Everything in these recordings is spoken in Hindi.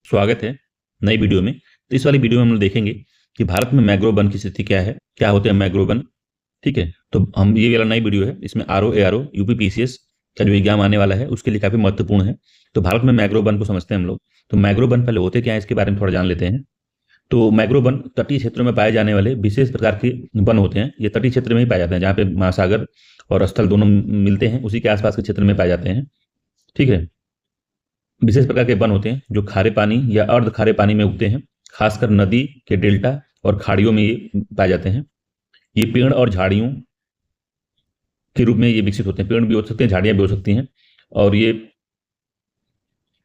स्वागत है नई वीडियो में। तो इस वाली वीडियो में हम लोग देखेंगे कि भारत में मैंग्रोव वन की स्थिति क्या है, क्या होते हैं मैंग्रोव वन। ठीक है, तो हम ये वाला नई वीडियो है, इसमें आरओ एआरओ यूपीपीसीएस का जो एग्जाम आने वाला है उसके लिए काफी महत्वपूर्ण है। तो भारत में मैंग्रोव वन को समझते हैं हम लोग। तो मैंग्रोव वन पहले होते क्या है इसके बारे में थोड़ा जान लेते हैं। तो मैंग्रोव वन तटीय क्षेत्रों में पाए जाने वाले विशेष प्रकार के वन होते हैं। ये तटीय क्षेत्र में ही पाए जाते हैं, जहाँ पे महासागर और स्थल दोनों मिलते हैं, उसी के आसपास के क्षेत्र में पाए जाते हैं। ठीक है, विशेष प्रकार के वन होते हैं जो खारे पानी या अर्ध खारे पानी में उगते हैं, खासकर नदी के डेल्टा और खाड़ियों में ये पाए जाते हैं। ये पेड़ और झाड़ियों के रूप में ये विकसित होते हैं। पेड़ भी हो सकते हैं, झाड़ियां भी हो सकती हैं। और ये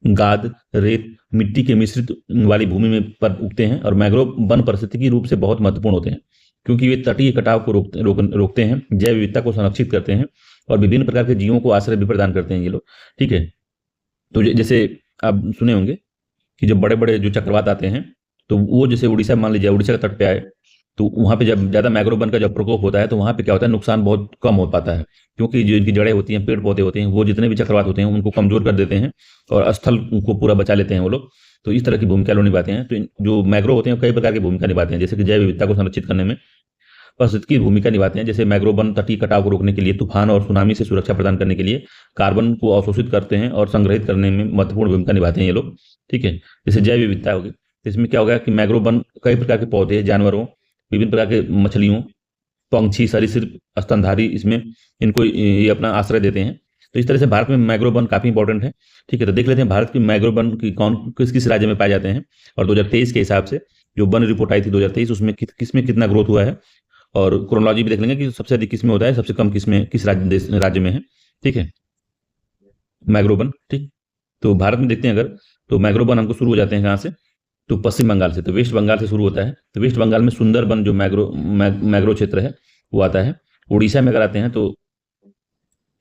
गाद, रेत, मिट्टी के मिश्रित वाली भूमि में पर उगते हैं और मैंग्रोव वन पारिस्थितिकी रूप से बहुत महत्वपूर्ण होते हैं, क्योंकि वे तटीय कटाव को रोकते हैं, जैव विविधता को संरक्षित करते हैं और विभिन्न प्रकार के जीवों को आश्रय भी प्रदान करते हैं ये लोग। ठीक है, तो जैसे आप सुने होंगे कि जब बड़े बड़े जो चक्रवात आते हैं तो वो जैसे उड़ीसा, मान लीजिए उड़ीसा का तट पे आए, तो वहाँ पे जब ज़्यादा मैंग्रोव वन का जब प्रकोप होता है तो वहाँ पे क्या होता है, नुकसान बहुत कम हो पाता है, क्योंकि जो इनकी जड़ें होती हैं, पेड़ पौधे होते हैं, वो जितने भी चक्रवात होते हैं उनको कमजोर कर देते हैं और स्थल को पूरा बचा लेते हैं वो लोग। तो इस तरह की भूमिका लोग निभाते हैं। तो जो मैंग्रोव होते हैं कई प्रकार की भूमिका निभाते हैं, जैसे कि जैव विविधता को संरक्षित करने में पारिस्थितिकी भूमिका निभाते हैं। जैसे मैंग्रोव वन तटीय कटाव को रोकने के लिए, तूफान और सुनामी से सुरक्षा प्रदान करने के लिए कार्बन को अवशोषित करते हैं और संग्रहित करने में महत्वपूर्ण भूमिका निभाते हैं ये लोग। ठीक है, जैसे जैव विविधता होगी, तो इसमें क्या होगा कि मैंग्रोव वन कई प्रकार के पौधे, जानवरों, विभिन्न प्रकार के मछलियों, पंछी, सरीसृप, स्तनधारी, इसमें इनको ये अपना आश्रय देते हैं। तो इस तरह से भारत में मैंग्रोव वन काफी इंपॉर्टेंट है। ठीक है, तो देख लेते हैं भारत की मैंग्रोव वन की किस किस राज्य में पाए जाते हैं। और 2023 के हिसाब से जो वन रिपोर्ट आई थी 2023, उसमें किसमें कितना ग्रोथ हुआ है, और क्रोनोलॉजी भी देख लेंगे कि सबसे अधिक किस में होता है, सबसे कम किस में, किस राज्य में है। ठीक है, मैंग्रोव वन। ठीक, तो भारत में देखते हैं अगर, तो मैंग्रोव वन हमको शुरू हो जाते हैं कहाँ से, तो पश्चिम बंगाल से। तो वेस्ट बंगाल से शुरू होता है। तो वेस्ट बंगाल में सुंदरबन जो मैंग्रोव क्षेत्र है वो आता है। उड़ीसा में अगर आते हैं तो,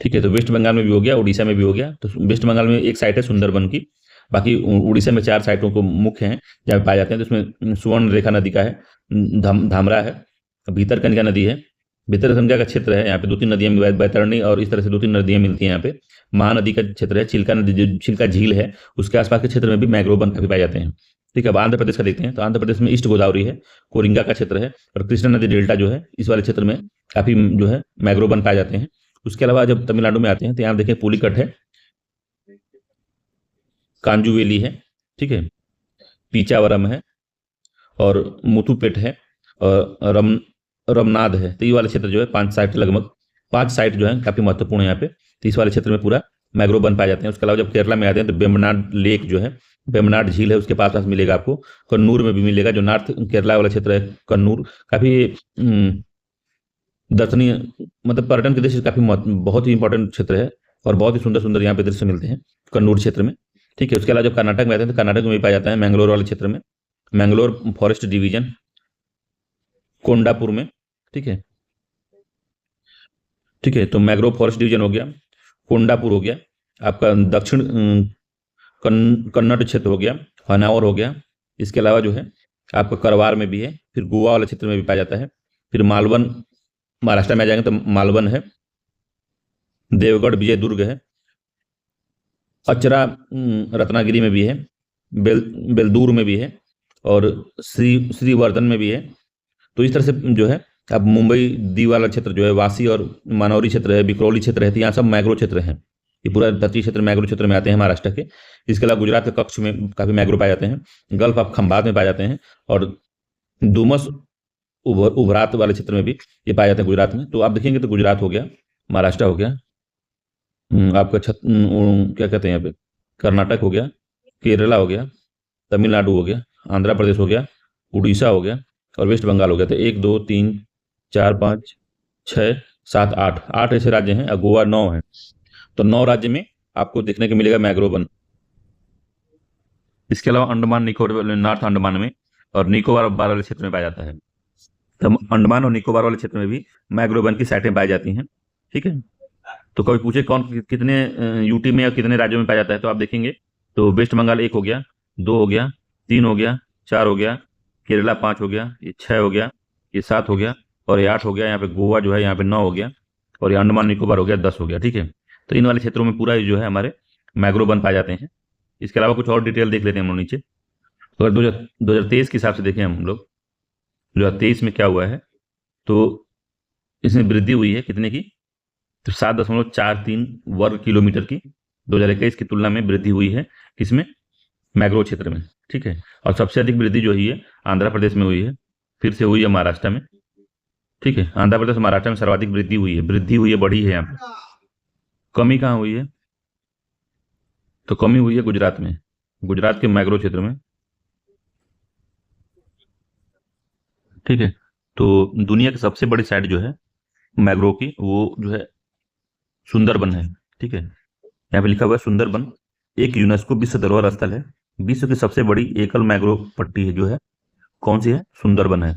ठीक है, तो वेस्ट बंगाल में भी हो गया, उड़ीसा में भी हो गया। तो वेस्ट बंगाल में एक साइट है सुंदरबन की, बाकी उड़ीसा में 4 साइटों को मुख्य हैं जहाँ पाए जाते हैं। तो उसमें सुवर्ण रेखा नदी का है, धामरा है, भीतरकनिका नदी है, भीतरकनिका का क्षेत्र है, यहाँ पे 2-3 नदियां, बैतरणी और इस तरह से 2-3 नदियां मिलती हैं यहाँ पे। महानदी का क्षेत्र है, चिल्का नदी, जो चिल्का झील है उसके आसपास के क्षेत्र में भी मैंग्रोव वन काफी पाए जाते हैं। ठीक है, अब आंध्र प्रदेश का देखते हैं। तो आंध्र प्रदेश में ईस्ट गोदावरी है, कोरिंगा का क्षेत्र है, और कृष्णा नदी डेल्टा जो है इस वाले क्षेत्र में काफी जो है मैंग्रोव वन पाए जाते हैं। उसके अलावा जब तमिलनाडु में आते हैं तो यहाँ देखें पुलिकट है, कांजुवेली है, ठीक है, पीचावरम है, और मुथुपेट है, और रमनाद है। तो ये वाले क्षेत्र जो है 5 साइट, लगभग 5 साइट जो है काफी महत्वपूर्ण है यहाँ पे। तो इस वाले क्षेत्र में पूरा मैंग्रोव वन पाए जाते हैं। उसके अलावा जब केरला में आते हैं तो वेम्बनाड लेक जो है, वेम्बनाड झील है, उसके पास मिलेगा आपको। कन्नूर में भी मिलेगा, जो नॉर्थ केरला वाला क्षेत्र है कन्नूर, काफी दर्शनीय, मतलब पर्यटन के दृष्टि से काफी बहुत ही इंपॉर्टेंट क्षेत्र है, और बहुत ही सुंदर सुंदर यहाँ पे दृश्य मिलते हैं कन्नूर क्षेत्र में। ठीक है, उसके अलावा जब कर्नाटक में आते हैं तो कर्नाटक में भी पाया जाता है मैंगलोर वाले क्षेत्र में, मैंगलोर फॉरेस्ट डिवीजन, कोंडापुर में। ठीक है, ठीक है, तो मैंग्रोव फॉरेस्ट डिवीजन हो गया, कोंडापुर हो गया आपका, दक्षिण कन्नड़ क्षेत्र हो गया, हनावर हो गया। इसके अलावा जो है आपका करवार में भी है, फिर गोवा वाले क्षेत्र में भी पाया जाता है। फिर मालवन, महाराष्ट्र में आ जाएंगे तो मालवन है, देवगढ़ विजयदुर्ग है, अचरा रत्नागिरी में भी है, बेलदूर में भी है, और श्रीवर्धन में भी है। तो इस तरह से जो है अब मुंबई दी वाला क्षेत्र जो है, वासी और मानौरी क्षेत्र है, बिकरौली क्षेत्र है, तो यहाँ सब मैंग्रोव क्षेत्र हैं। ये पूरा तटीय क्षेत्र मैंग्रोव क्षेत्र में आते हैं महाराष्ट्र के। इसके अलावा गुजरात के कच्छ में काफी मैंग्रोव पाए जाते हैं, गल्फ ऑफ खंबात में पाए जाते हैं, और डुमस उभरात वाले क्षेत्र में भी ये पाए जाते हैं गुजरात में। तो आप देखेंगे तो गुजरात हो गया, महाराष्ट्र हो गया, आपका क्या कहते हैं यहाँ पे, कर्नाटक हो गया, केरला हो गया, तमिलनाडु हो गया, आंध्र प्रदेश हो गया, उड़ीसा हो गया, और वेस्ट बंगाल हो गया। तो 1 2 3 4 5 6 7 8 ऐसे राज्य हैं, और गोवा 9 है। तो 9 राज्य में आपको देखने को मिलेगा मैंग्रोव वन। इसके अलावा अंडमान निकोबार, नॉर्थ अंडमान में और निकोबार वाले क्षेत्र में पाया जाता है। तो अंडमान और निकोबार वाले क्षेत्र में भी मैंग्रोव वन की साइटें पाई जाती हैं। ठीक है, तो कभी पूछे कौन कितने यूटी में या कितने राज्यों में पाया जाता है, तो आप देखेंगे तो वेस्ट बंगाल 1 हो गया, 2 हो गया, 3 हो गया, 4 हो गया, केरला 5 हो गया, ये 6 हो गया, ये 7 हो गया, और ये 8 हो गया। यहाँ पे गोवा जो है यहाँ पे 9 हो गया, और ये अंडमान निकोबार हो गया 10 हो गया। ठीक है, तो इन वाले क्षेत्रों में पूरा जो है हमारे मैंग्रोव वन पाए जाते हैं। इसके अलावा कुछ और डिटेल देख लेते हैं हम लोग नीचे। अगर 2023 के हिसाब से देखें हम लोग, 2023 में क्या हुआ है, तो इसमें वृद्धि हुई है कितने की, तो 7.43 वर्ग किलोमीटर की 2021 की तुलना में वृद्धि हुई है, किसमें, मैग्रो क्षेत्र में। ठीक है, और सबसे अधिक वृद्धि जो हुई है आंध्र प्रदेश में हुई है, फिर से हुई है महाराष्ट्र में। ठीक है, आंध्र प्रदेश और महाराष्ट्र में सर्वाधिक वृद्धि हुई है, बढ़ी है। यहाँ पे कमी कहाँ हुई है, तो कमी हुई है गुजरात में, गुजरात के मैग्रो क्षेत्र में। ठीक है, तो दुनिया की सबसे बड़ी साइट जो है मैग्रो की, वो जो है सुंदरबन है। ठीक है, यहाँ पे लिखा हुआ है सुंदरबन एक यूनेस्को विश्व धरोहर स्थल है। विश्व की सबसे बड़ी एकल मैग्रो पट्टी है जो है, कौन सी है, सुंदरबन है।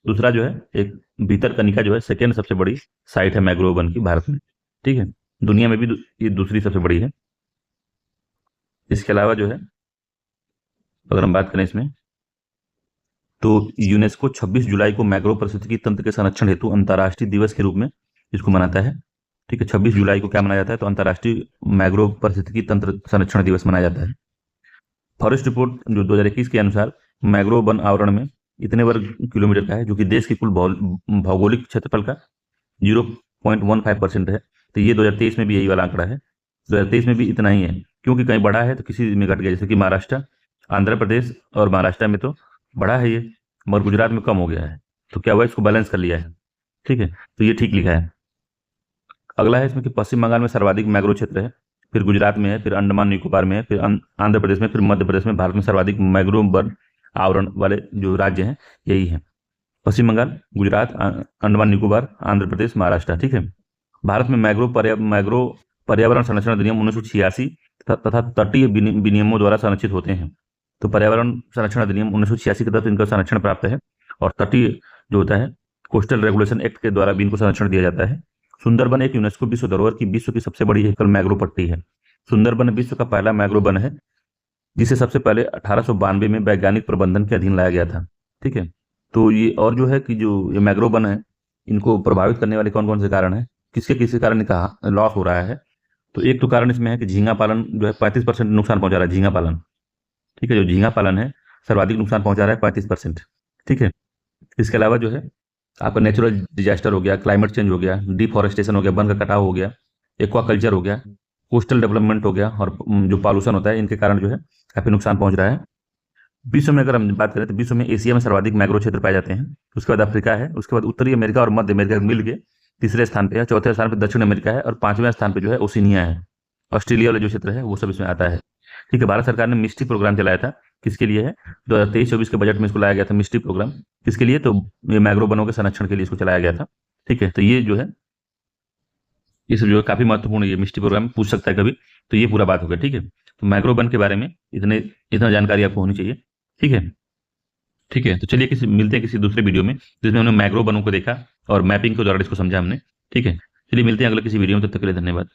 दूसरा जो है एक भीतरकनिका जो है सेकेंड सबसे बड़ी साइट है मैग्रो वन की भारत में। ठीक है, दुनिया में भी ये दूसरी सबसे बड़ी है। इसके अलावा जो है अगर हम बात करें इसमें, तो यूनेस्को 26 जुलाई को मैग्रो पारिस्थितिकी तंत्र के संरक्षण हेतु अंतर्राष्ट्रीय दिवस के रूप में इसको मनाता है। ठीक है, 26 जुलाई को क्या मनाया जाता है, तो अंतर्राष्ट्रीय मैग्रो पारिस्थितिकी तंत्र संरक्षण दिवस मनाया जाता है। फॉरेस्ट रिपोर्ट जो 2021 के अनुसार मैग्रो वन आवरण में इतने वर्ग किलोमीटर का है, जो कि देश की कुल भौगोलिक क्षेत्रफल का 0.15% है। तो ये 2023 में भी यही वाला आंकड़ा है, 2023 में भी इतना ही है, क्योंकि कहीं बढ़ा है तो किसी में घट गया, जैसे कि महाराष्ट्र, आंध्र प्रदेश और महाराष्ट्र में तो बढ़ा है ये, मगर गुजरात में कम हो गया है। तो क्या हुआ, इसको बैलेंस कर लिया है। ठीक है, तो ये ठीक लिखा है। अगला है इसमें कि पश्चिम बंगाल में सर्वाधिक मैग्रो क्षेत्र है, फिर गुजरात में है, फिर अंडमान निकोबार में है, फिर आंध्र प्रदेश में, फिर मध्य प्रदेश में। भारत में सर्वाधिक मैग्रो वन आवरण वाले जो राज्य हैं यही हैं, पश्चिम बंगाल, गुजरात, अंडमान निकोबार, आंध्र प्रदेश, महाराष्ट्र। ठीक है, भारत में मैग्रो पर्यावरण संरक्षण अधिनियम 1986 तथा तटीय विनियमों द्वारा संरक्षित होते हैं। तो पर्यावरण संरक्षण अधिनियम 1986 के तहत इनका संरक्षण प्राप्त है, और तटीय जो होता है कोस्टल रेगुलेशन एक्ट के द्वारा भी इनको संरक्षण दिया जाता है। सुंदरबन एक यूनेस्को विश्व धरोहर की विश्व की सबसे बड़ी एकल मैग्रो पट्टी है। सुंदरबन विश्व का पहला मैग्रो वन है, जिसे सबसे पहले 1892 में वैज्ञानिक प्रबंधन के अधीन लाया गया था। ठीक है, तो ये और जो है कि जो ये मैग्रो वन है, इनको प्रभावित करने वाले कौन कौन से कारण है, किसके कारण कहा लॉस हो रहा है। तो एक तो कारण इसमें है कि झींगा पालन जो है 35% नुकसान पहुंचा रहा है, झींगा पालन। ठीक है, जो झींगा पालन है सर्वाधिक नुकसान पहुंचा रहा है 35%। ठीक है, इसके अलावा जो है आपका नेचुरल डिजास्टर हो गया, क्लाइमेट चेंज हो गया, डिफॉरेस्टेशन हो गया, वन का कटाव हो गया, एक्वाकल्चर हो गया, कोस्टल डेवलपमेंट हो गया, और जो पॉल्यूशन होता है, इनके कारण जो है काफी नुकसान पहुंच रहा है। विश्व में अगर हम बात करें तो विश्व में एशिया में सर्वाधिक मैग्रो क्षेत्र पाए जाते हैं, उसके बाद अफ्रीका है, उसके बाद उत्तरी अमेरिका और मध्य अमेरिका मिल के तीसरे स्थान पे है, चौथे स्थान पे दक्षिण अमेरिका है, और पांचवें स्थान पे जो है ओशिनिया है, ऑस्ट्रेलिया वाला जो क्षेत्र है वो सब इसमें आता है। ठीक है, भारत सरकार ने मिस्टी प्रोग्राम चलाया था, किसके लिए है, 2023-24 के बजट में इसको लाया गया था मिस्टी प्रोग्राम, किसके लिए, तो ये मैग्रो वनों के संरक्षण के लिए इसको चलाया गया था। ठीक है, तो ये जो है ये सब जो है काफी महत्वपूर्ण, ये मिस्टी प्रोग्राम पूछ सकता है कभी, तो ये पूरा बात हो गया। ठीक है, तो मैग्रो वन के बारे में इतना जानकारी आपको होनी चाहिए। ठीक है, ठीक है, तो चलिए मिलते हैं किसी दूसरे वीडियो में, जिसमें हमने मैग्रो वनों को देखा और मैपिंग के द्वारा इसको समझा हमने। ठीक है, चलिए मिलते हैं अगले किसी वीडियो में, तब तक के लिए धन्यवाद।